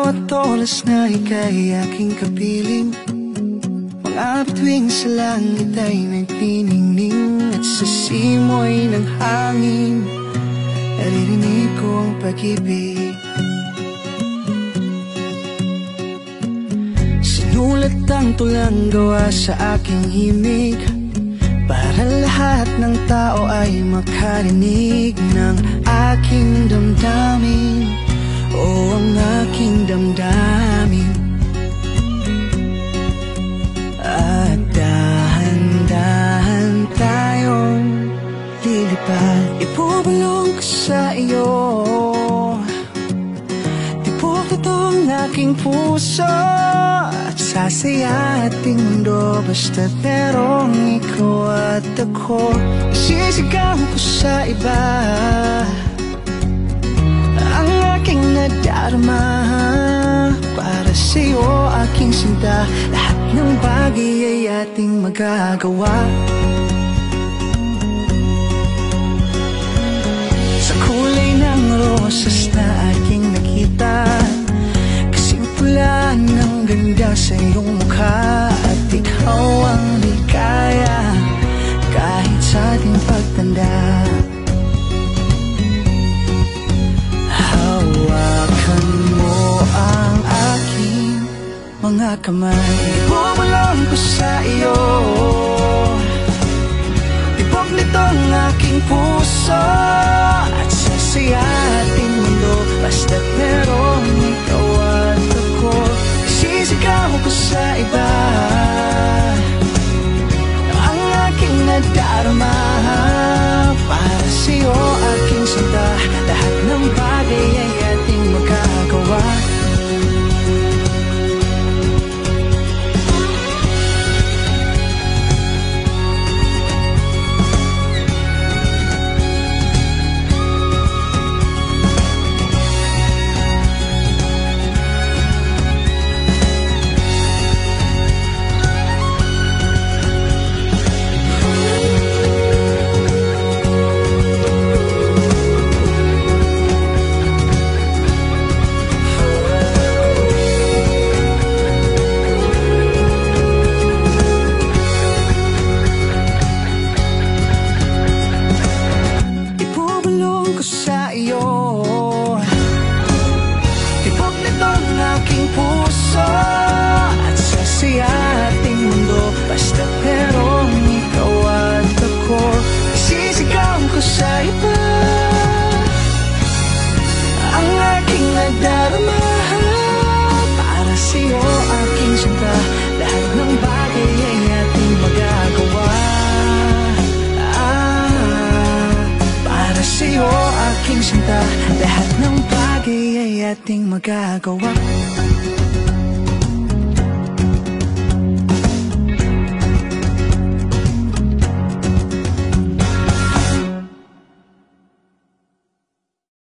bawat oras na ika'y aking kapiling. Mga bituin sa langit ay nagniningning, at sa simoy ng hangin naririnig ko ang pag-ibig. Sinulat ang tulang gawa sa aking himig, para lahat ng tao ay makarinig ng aking damdamin, o ang aking damdamin. At dahan-dahan tayong lilipad, ibubulong ko sa iyo. Tibok nito ang aking puso, at sasaya ating mundo basta't merong ikaw at ako. Isisigaw ko sa iba ang aking nadarama, para sa'yo aking sinta. Lahat ng bagay ay ating magagawa. Sa kulay ng rosas na aking nakita, kasing pula ng ganda sa iyong mukha, at ikaw ang ligaya kahit sa ating pagtanda. Hawakan mo ang aking mga kamay, ibubulong ko sa iyo. Tibok nito ang aking puso, at sasaya ating mundo basta't merong ikaw at ako. Isisigaw ko sa iba ang aking nadarama, para sa'yo aking sinta. Lahat ng bagay ay ating magagawa. Lahat ng bagay ay ating magagawa.